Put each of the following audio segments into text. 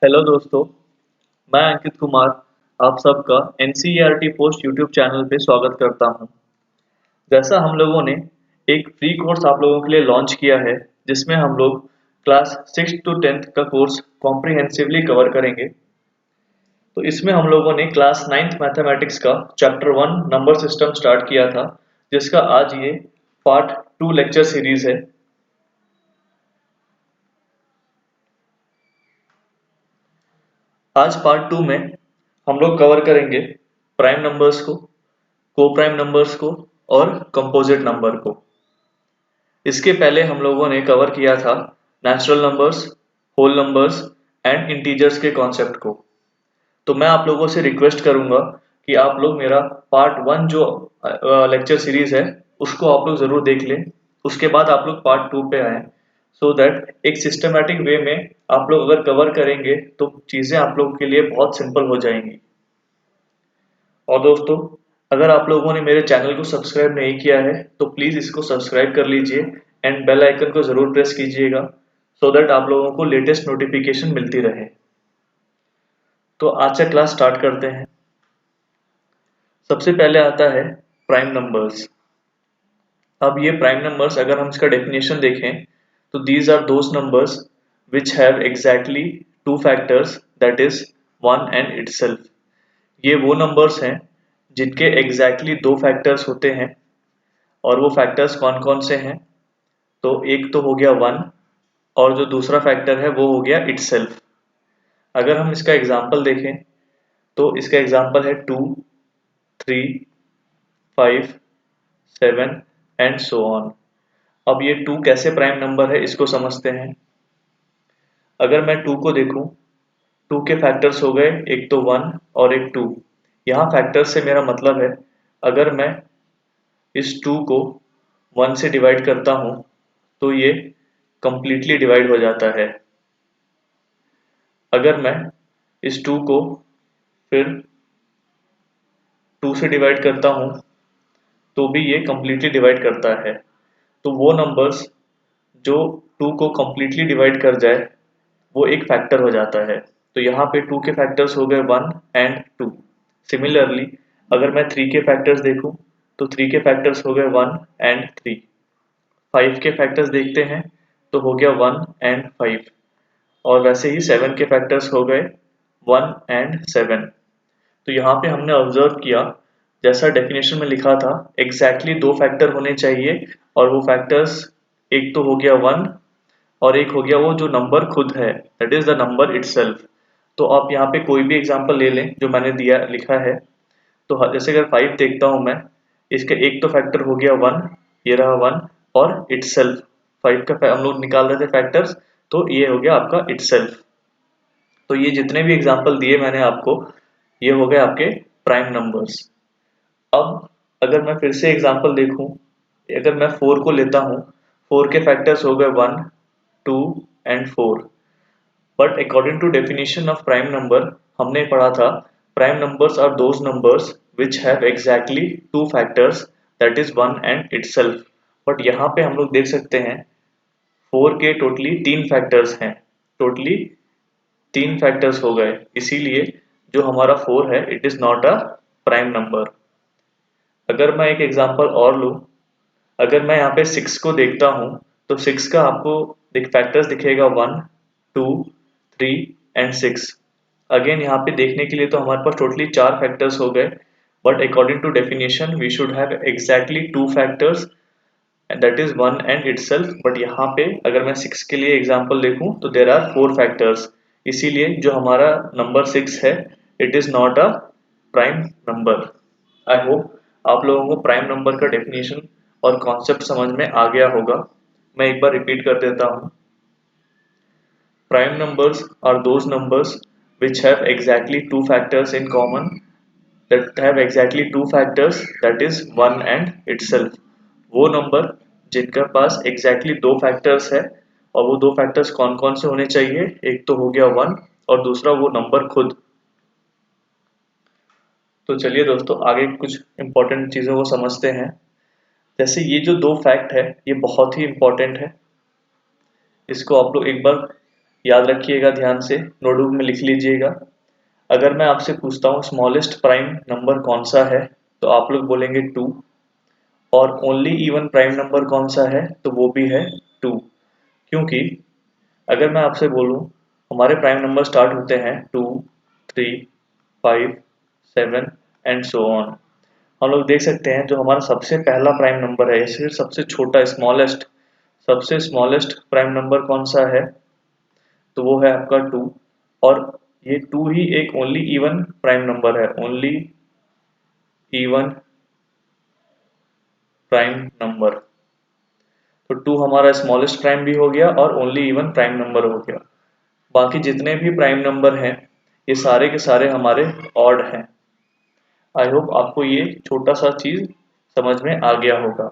Hello दोस्तों, मैं अंकित कुमार आप सबका NCERT पोस्ट यूट्यूब चैनल पे स्वागत करता हूं। जैसा हम लोगों ने एक फ्री कोर्स आप लोगों के लिए लॉन्च किया है, जिसमें हम लोग क्लास 6 टू 10th का कोर्स कॉम्प्रिहेंसिवली कवर करेंगे। तो इसमें हम लोगों ने क्लास 9th मैथमेटिक्स का चैप्टर 1 नंबर सिस्टम स्टार्ट किया था, जिसका आज ये पार्ट 2 लेक्चर सीरीज है। आज पार्ट 2 में हम लोग कवर करेंगे प्राइम नंबर्स को, को प्राइम नंबर्स को और कंपोजिट नंबर को। इसके पहले हम लोगों ने कवर किया था natural numbers, whole numbers and integers के कॉन्सेप्ट को। तो मैं आप लोगों से रिक्वेस्ट करूंगा कि आप लोग मेरा पार्ट 1 जो लेक्चर सीरीज है उसको आप लोग जरूर देख लें। उसके बाद आप लोग पार्ट 2 पे आए, सो दैट एक सिस्टमेटिक वे में आप लोग अगर कवर करेंगे तो चीजें आप लोगों के लिए बहुत सिंपल हो जाएंगी। और दोस्तों, अगर आप लोगों ने मेरे चैनल को सब्सक्राइब नहीं किया है तो प्लीज़ इसको सब्सक्राइब कर लीजिए एंड बेल आइकन को ज़रूर प्रेस कीजिएगा, सो दैट आप लोगों को लेटेस्ट नोटिफिकेशन मिलती रहे। तो आज का क्लास स्टार्ट करते हैं। सबसे पहले आता है प्राइम नंबर्स। अब ये प्राइम नंबर्स अगर हम इसका डेफिनेशन देखें तो these are those numbers which have exactly two factors, that is one and itself. ये वो नंबर्स हैं जिनके एग्जैक्टली दो फैक्टर्स होते हैं। और वो फैक्टर्स कौन कौन से हैं? तो एक तो हो गया वन, और जो दूसरा फैक्टर है वो हो गया इटसेल्फ। अगर हम इसका एग्जांपल देखें तो इसका एग्जांपल है 2, 3, 5, 7 एंड सो ऑन। अब ये 2 कैसे प्राइम नंबर है इसको समझते हैं। अगर मैं 2 को देखूं, 2 के फैक्टर्स हो गए, एक तो 1 और एक 2। यहाँ फैक्टर्स से मेरा मतलब है, अगर मैं इस 2 को 1 से डिवाइड करता हूँ तो ये कंप्लीटली डिवाइड हो जाता है। अगर मैं इस 2 को फिर 2 से डिवाइड करता हूँ तो भी ये कंप्लीटली डिवाइड करता है। तो वो नंबर्स जो 2 को कंप्लीटली डिवाइड कर जाए वो एक फैक्टर हो जाता है। तो यहाँ पे 2 के फैक्टर्स हो गए 1 एंड 2। सिमिलरली अगर मैं 3 के फैक्टर्स देखूं तो 3 के फैक्टर्स हो गए 1 एंड 3। 5 के फैक्टर्स देखते हैं तो हो गया 1 एंड 5। और वैसे ही 7 के फैक्टर्स हो गए 1 एंड 7। तो यहाँ पे हमने ऑब्जर्व किया, जैसा डेफिनेशन में लिखा था, एग्जैक्टली दो फैक्टर होने चाहिए। और वो फैक्टर्स एक तो हो गया 1 और एक हो गया वो जो नंबर खुद है, that is the number itself. तो आप यहाँ पे कोई भी एग्जांपल ले लें जो मैंने दिया लिखा है। तो जैसे अगर 5 देखता हूँ मैं, इसके एक तो फैक्टर हो गया 1, ये रहा 1, और इटसेल्फ 5 का हम लोग निकाल रहे थे फैक्टर्स, तो ये हो गया आपका इटसेल्फ। तो ये जितने भी एग्जांपल दिए मैंने आपको, ये हो गए आपके प्राइम नंबर्स। अब अगर मैं फिर से एग्जांपल देखूं, अगर मैं 4 को लेता हूं, 4 के फैक्टर्स हो गए 1, 2 and 4। But according to definition of prime number हमने पढ़ा था, prime numbers are those numbers which have exactly two factors, that is one and itself. But यहाँ पे हम लोग देख सकते हैं 4 के टोटली 3 फैक्टर्स हैं, टोटली 3 फैक्टर्स हो गए, इसीलिए जो हमारा 4 है it is not a prime number. अगर मैं एक एग्जांपल और लूं, अगर मैं यहाँ पे 6 को देखता हूँ तो 6 का आपको फैक्टर्स दिखेगा 1, 2, 3 एंड 6। अगेन यहाँ पे देखने के लिए तो हमारे पास टोटली 4 फैक्टर्स हो गए, but according to definition we should have exactly 2 factors, that is 1 and itself. But यहाँ पे अगर मैं 6 के लिए एग्जांपल देखूं तो देर आर 4 फैक्टर्स, इसीलिए जो हमारा नंबर 6 है it is not a prime number. I hope आप लोगों को प्राइम नंबर का डेफिनेशन और कॉन्सेप्ट समझ में आ गया होगा। मैं एक बार रिपीट कर देता हूँ। Prime numbers are those numbers which have exactly two factors in common, that have exactly two factors, that is 1 and itself। वो नंबर जिनके पास exactly दो फैक्टर्स है, और वो दो फैक्टर्स कौन कौन से होने चाहिए, एक तो हो गया 1 और दूसरा वो नंबर खुद। तो चलिए दोस्तों आगे कुछ इंपॉर्टेंट चीज़ों को समझते हैं। जैसे ये जो दो फैक्ट है ये बहुत ही इंपॉर्टेंट है, इसको आप लोग एक बार याद रखिएगा ध्यान से, नोटबुक में लिख लीजिएगा। अगर मैं आपसे पूछता हूँ स्मॉलेस्ट प्राइम नंबर कौन सा है, तो आप लोग बोलेंगे 2, और ओनली इवन प्राइम नंबर कौन सा है, तो वो भी है 2। क्योंकि अगर मैं आपसे बोलूँ हमारे प्राइम नंबर स्टार्ट होते हैं 2, 3, 5, 7 एंड सो ऑन। हम लोग देख सकते हैं जो हमारा सबसे पहला प्राइम नंबर है, या सबसे छोटा स्मॉलेस्ट, सबसे स्मॉलेस्ट प्राइम नंबर कौन सा है, तो वो है आपका 2। और ये 2 ही एक ओनली इवन प्राइम नंबर है, ओनली इवन प्राइम नंबर। तो 2 हमारा स्मॉलेस्ट प्राइम भी हो गया और ओनली इवन प्राइम नंबर हो गया। बाकी जितने भी प्राइम नंबर हैं ये सारे के सारे हमारे ऑड हैं। आई होप आपको ये छोटा सा चीज समझ में आ गया होगा।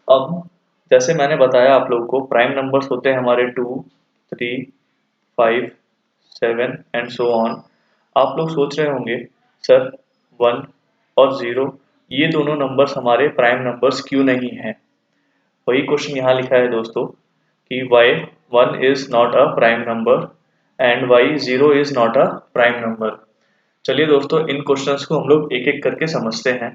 अब जैसे मैंने बताया आप लोगों को, प्राइम नंबर्स होते हैं हमारे 2, 3, 5, 7 एंड सो ऑन। आप लोग सोच रहे होंगे सर 1 और 0 ये दोनों नंबर्स हमारे प्राइम नंबर्स क्यों नहीं हैं। वही क्वेश्चन यहाँ लिखा है दोस्तों कि why 1 is not a prime number and why 0 is not a prime number। चलिए दोस्तों इन क्वेश्चंस को हम लोग एक एक करके समझते हैं।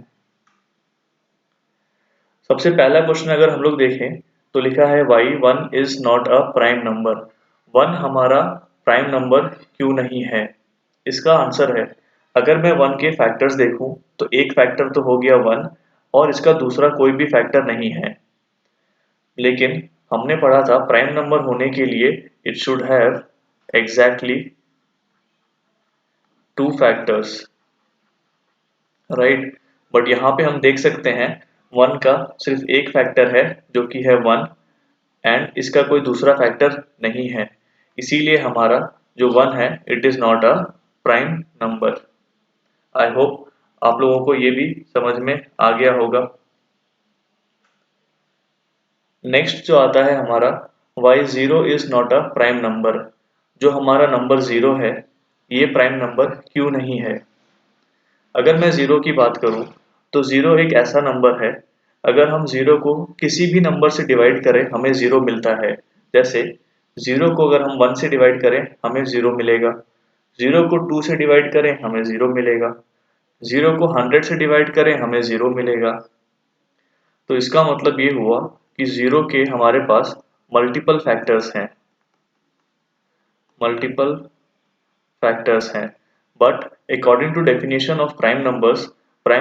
सबसे पहला क्वेश्चन अगर हम लोग देखें तो लिखा है why 1 is not a prime number। 1 हमारा प्राइम नंबर क्यों नहीं है। इसका आंसर है, अगर मैं 1 के फैक्टर्स देखूं तो एक फैक्टर तो हो गया 1 और इसका दूसरा कोई भी फैक्टर नहीं है। लेकिन हमने पढ़ा था प्राइम नंबर होने के लिए it should have exactly 2 factors, right. But यहाँ पे हम देख सकते हैं 1 का सिर्फ एक फैक्टर है जो कि है 1 एंड इसका कोई दूसरा फैक्टर नहीं है। इसीलिए हमारा जो 1 है it is not a prime number. I hope आप लोगों को ये भी समझ में आ गया होगा। नेक्स्ट जो आता है हमारा y 0 is not a prime number. जो हमारा नंबर 0 है ये प्राइम नंबर क्यों नहीं है। अगर मैं 0 की बात करूं तो 0 एक ऐसा नंबर है, अगर हम 0 को किसी भी नंबर से डिवाइड करें हमें 0 मिलता है। जैसे 0 को अगर हम 1 से डिवाइड करें हमें 0 मिलेगा, 0 को 2 से डिवाइड करें हमें 0 मिलेगा, 0 को 100 से डिवाइड करें हमें 0 मिलेगा। तो इसका मतलब ये हुआ कि 0 के हमारे पास मल्टीपल फैक्टर्स हैं, मल्टीपल फैक्टर्स हैं। But according to definition of prime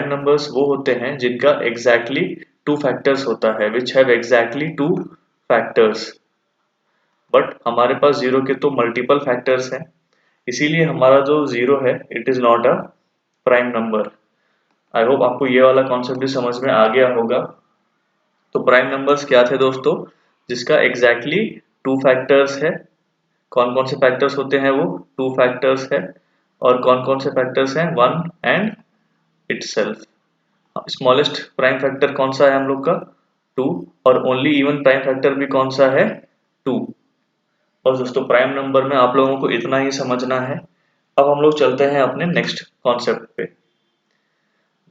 numbers वो होते हैं जिनका एग्जैक्टली 2 फैक्टर्स होता है, which have exactly 2 factors. But हमारे पास 0 के तो मल्टीपल फैक्टर्स हैं, इसीलिए हमारा जो 0 है it is not a prime number. I hope आपको ये वाला कॉन्सेप्ट भी समझ में आ गया होगा। तो प्राइम नंबर्स क्या थे दोस्तों, जिसका एग्जैक्टली 2 फैक्टर्स है। कौन कौन से फैक्टर्स होते हैं, वो 2 फैक्टर्स है। और कौन कौन से फैक्टर्स हैं, 1 and itself. Smallest prime factor कौन सा है हम लोग का, 2। और ओनली इवन प्राइम फैक्टर भी कौन सा है, 2। और दोस्तों प्राइम नंबर में आप लोगों को इतना ही समझना है। अब हम लोग चलते हैं अपने नेक्स्ट कॉन्सेप्ट पे।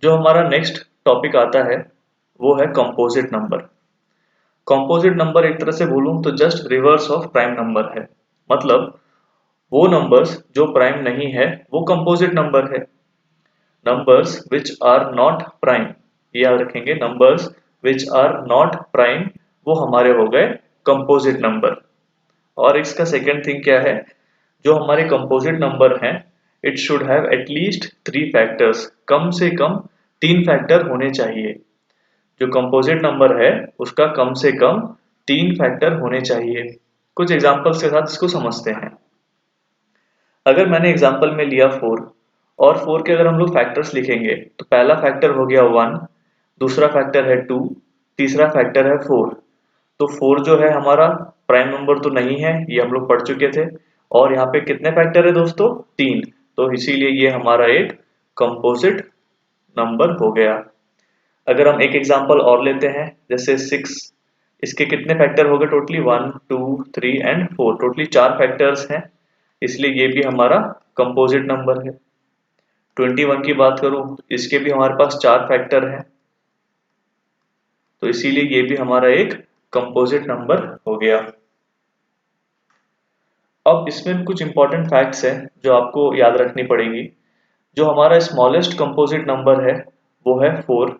जो हमारा नेक्स्ट टॉपिक आता है वो है कंपोजिट नंबर। कंपोजिट नंबर एक तरह से बोलूं तो just reverse of prime number है। मतलब वो नंबर्स जो प्राइम नहीं है वो कंपोजिट नंबर है। Numbers which are not prime, याद रखेंगे, numbers which are not prime वो हमारे हो गए कंपोजिट नंबर। और इसका सेकेंड थिंग क्या है, जो हमारे कंपोजिट नंबर हैं it should have at least 3 factors, कम से कम 3 फैक्टर होने चाहिए। जो कंपोजिट नंबर है उसका कम से कम 3 फैक्टर होने चाहिए। कुछ एग्जांपल्स के साथ इसको समझते हैं। अगर मैंने एग्जांपल में लिया 4 और 4 के अगर हम लोग फैक्टर्स लिखेंगे तो पहला फैक्टर हो गया 1, दूसरा फैक्टर है 2, तीसरा फैक्टर है 4। तो 4 जो है हमारा प्राइम नंबर तो नहीं है, ये हम लोग पढ़ चुके थे। और यहाँ पे कितने फैक्टर है दोस्तों, 3। तो इसीलिए ये हमारा एक कंपोजिट नंबर हो गया। अगर हम एक एग्जांपल और लेते हैं जैसे 6, इसके कितने फैक्टर हो गए टोटली, 1, 2, 3 एंड 4, टोटली 4 फैक्टर्स हैं, इसलिए ये भी हमारा कंपोजिट नंबर है। 21 की बात करूं इसके भी हमारे पास 4 फैक्टर हैं, तो इसीलिए ये भी हमारा एक कंपोजिट नंबर हो गया। अब इसमें भी कुछ इंपॉर्टेंट फैक्ट्स हैं जो आपको याद रखनी पड़ेगी। जो हमारा स्मॉलेस्ट कंपोजिट नंबर है वो है 4,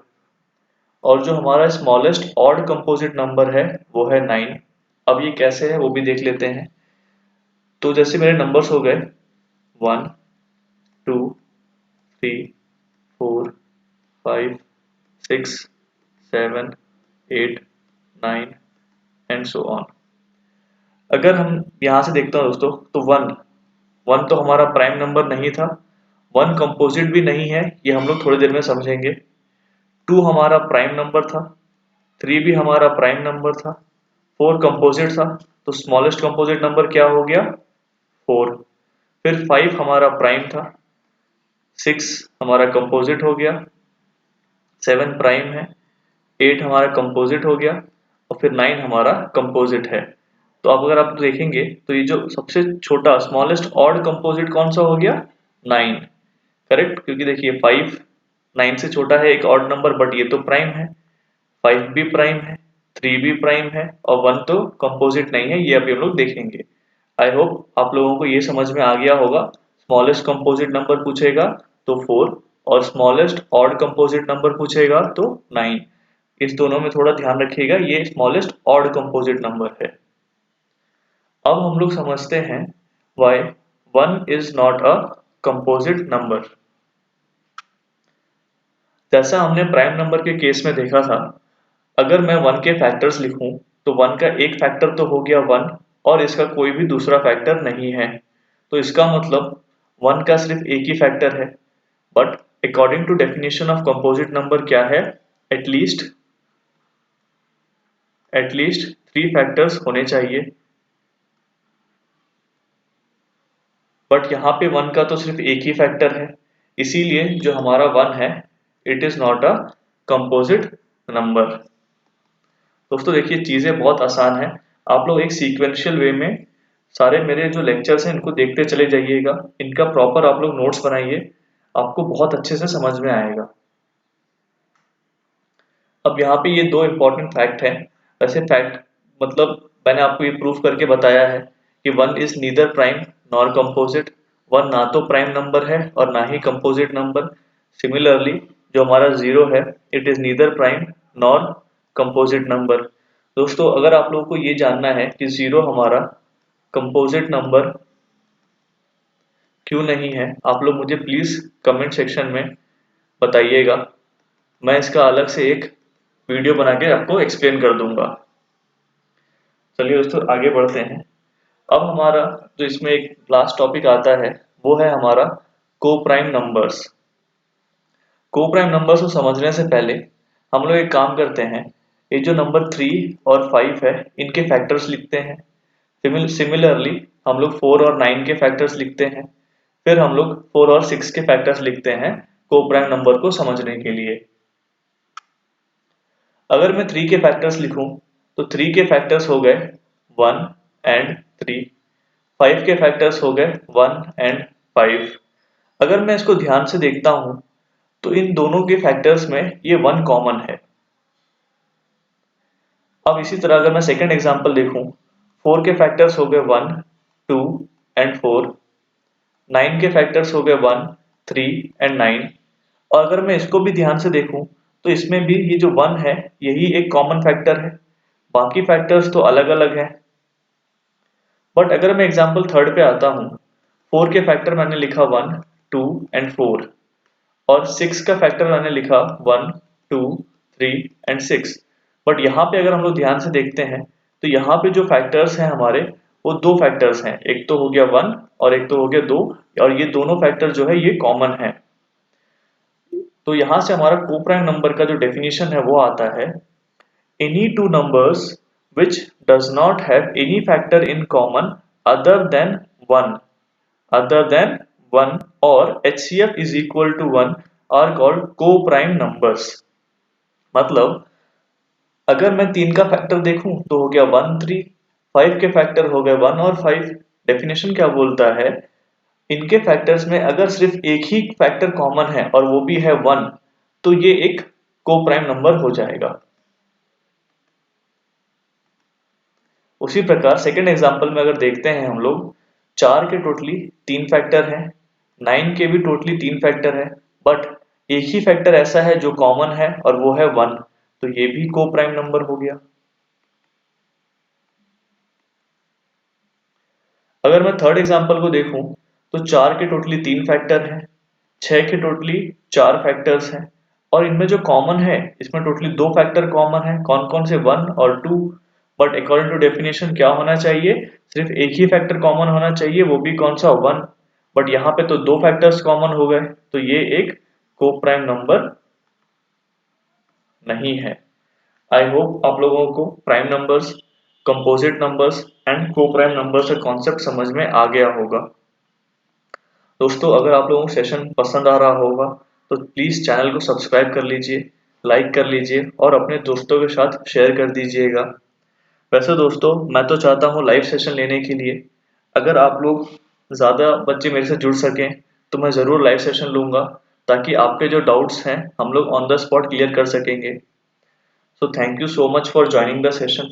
और जो हमारा स्मॉलेस्ट ऑड कंपोजिट नंबर है वो है 9। अब ये कैसे है वो भी देख लेते हैं। तो जैसे मेरे नंबर्स हो गए 1, 2, 3, 4, 5, 6, 7, 8, 9 एंड सो ऑन। अगर हम यहाँ से देखते हैं दोस्तों, तो 1 तो हमारा प्राइम नंबर नहीं था, 1 कंपोजिट भी नहीं है, ये हम लोग थोड़ी देर में समझेंगे। 2 हमारा प्राइम नंबर था, 3 भी हमारा प्राइम नंबर था, 4 कंपोजिट था, तो स्मॉलेस्ट कंपोजिट नंबर क्या हो गया 4। फिर 5 हमारा प्राइम था, 6 हमारा कंपोजिट हो गया, 7 प्राइम है, 8 हमारा कंपोजिट हो गया, और फिर 9 हमारा कंपोजिट है। तो अब अगर आप देखेंगे तो ये जो सबसे छोटा स्मॉलेस्ट ऑड कंपोजिट कौन सा हो गया 9, करेक्ट, क्योंकि देखिए 5 9 से छोटा है एक ऑड नंबर, बट ये तो प्राइम है, 5 भी प्राइम है, 3 भी प्राइम है, और 1 तो कंपोजिट नहीं है, ये अभी हम लोग देखेंगे। आई होप आप लोगों को ये समझ में आ गया होगा। स्मॉलेस्ट कंपोजिट नंबर पूछेगा तो 4, और स्मॉलेस्ट ऑड कंपोजिट नंबर पूछेगा तो 9। इस दोनों में थोड़ा ध्यान रखिएगा, ये स्मॉलेस्ट ऑड कंपोजिट नंबर है। अब हम लोग समझते हैं why 1 is not a composite number। जैसा हमने प्राइम नंबर के केस में देखा था, अगर मैं 1 के फैक्टर्स लिखूं तो 1 का एक फैक्टर तो हो गया 1, और इसका कोई भी दूसरा फैक्टर नहीं है, तो इसका मतलब 1 का सिर्फ एक ही फैक्टर है। But according to definition of composite number क्या है, एटलीस्ट 3 फैक्टर्स होने चाहिए। बट यहाँ पे 1 का तो सिर्फ एक ही फैक्टर है, इसीलिए जो हमारा 1 है it is not a composite number. दोस्तों देखिए चीजें बहुत आसान है, आप लोग एक सीक्वेंशियल वे में सारे मेरे जो लेक्चर्स हैं इनको देखते चले जाइएगा, इनका प्रॉपर आप लोग नोट्स बनाइए, आपको बहुत अच्छे से समझ में आएगा। अब यहाँ पे ये 2 इंपॉर्टेंट फैक्ट हैं। वैसे फैक्ट मतलब मैंने आपको ये प्रूफ करके बताया है कि 1 is neither prime nor composite, 1 ना तो प्राइम नंबर है और ना ही कंपोजिट नंबर। सिमिलरली जो हमारा 0 है it is neither prime nor composite number. दोस्तों अगर आप लोगों को ये जानना है कि 0 हमारा कंपोजिट नंबर क्यों नहीं है, आप लोग मुझे प्लीज कमेंट सेक्शन में बताइएगा, मैं इसका अलग से एक वीडियो बना के आपको एक्सप्लेन कर दूंगा। चलिए दोस्तों आगे बढ़ते हैं। अब हमारा जो इसमें एक लास्ट टॉपिक आता है वो है हमारा को प्राइम नंबर्स। को प्राइम नंबर्स को समझने से पहले हम लोग एक काम करते हैं, ये जो नंबर 3 और 5 है इनके फैक्टर्स लिखते हैं। सिमिलरली हम लोग 4 और 9 के फैक्टर्स लिखते हैं, फिर हम लोग 4 और 6 के फैक्टर्स लिखते हैं को प्राइम नंबर को समझने के लिए। अगर मैं 3 के फैक्टर्स लिखूं तो 3 के फैक्टर्स हो गए 1 एंड 3, 5 के फैक्टर्स हो गए 1 एंड 5। अगर मैं इसको ध्यान से देखता हूं तो इन दोनों के फैक्टर्स में ये 1 कॉमन है। अब इसी तरह अगर मैं सेकंड एग्जांपल देखूं, 4 के फैक्टर्स हो गए 1, 2 एंड 4, 9 के फैक्टर्स हो गए 1, 3 एंड 9, और अगर मैं इसको भी ध्यान से देखूं तो इसमें भी ये जो 1 है यही एक कॉमन फैक्टर है, बाकी फैक्टर्स तो अलग अलग हैं। बट अगर मैं एग्जांपल थर्ड पे आता हूँ, 4 के फैक्टर मैंने लिखा 1, 2 एंड 4, और 6 का फैक्टर मैंने लिखा 1, 2, 3 एंड 6। बट यहाँ पे अगर हम लोग ध्यान से देखते हैं तो यहाँ पे जो फैक्टर्स हैं हमारे वो 2 फैक्टर्स हैं, एक तो हो गया 1 और एक तो हो गया 2, और ये दोनों फैक्टर जो है ये कॉमन है। तो यहाँ से हमारा को प्राइम नंबर का जो डेफिनेशन है वो आता है, any two numbers which does not have any factor in common other than 1 or HCF is equal to 1 are called co-prime numbers। मतलब अगर मैं 3 का फैक्टर देखूं तो हो गया 1, 3, 5 के फैक्टर हो गए 1 और 5। डेफिनेशन क्या बोलता है, इनके फैक्टर्स में अगर सिर्फ एक ही फैक्टर कॉमन है और वो भी है 1, तो ये एक को प्राइम नंबर हो जाएगा। उसी प्रकार सेकंड एग्जांपल में अगर देखते हैं हम लोग, 4 के टोटली 3 फैक्टर हैं, 9 के भी टोटली 3 फैक्टर है, बट एक ही फैक्टर ऐसा है जो कॉमन है और वो है 1, तो ये भी को प्राइम नंबर हो गया। अगर मैं थर्ड एग्जांपल को देखूं तो 4 के टोटली 3 फैक्टर हैं, 6 के टोटली 4 फैक्टर्स हैं और इनमें जो कॉमन है इसमें टोटली 2 फैक्टर कॉमन है, कौन कौन से 1 और 2। बट अकॉर्डिंग टू डेफिनेशन क्या होना चाहिए, सिर्फ एक ही फैक्टर कॉमन होना चाहिए, वो भी कौन सा 1। बट यहाँ पे तो 2 फैक्टर्स कॉमन हो गए, तो ये एक को प्राइम नंबर नहीं है। आई होप आप लोगों को prime numbers, composite numbers and को प्राइम नंबर्स का कॉन्सेप्ट समझ में आ गया होगा। दोस्तों अगर आप लोगों को सेशन पसंद आ रहा होगा तो प्लीज़ चैनल को सब्सक्राइब कर लीजिए, लाइक कर लीजिए और अपने दोस्तों के साथ शेयर कर दीजिएगा। वैसे दोस्तों मैं तो चाहता हूँ लाइव सेशन लेने के लिए, अगर आप लोग ज़्यादा बच्चे मेरे से जुड़ सकें तो मैं ज़रूर लाइव सेशन लूँगा, ताकि आपके जो डाउट्स हैं हम लोग ऑन द स्पॉट क्लियर कर सकेंगे। So thank you so much for joining the session.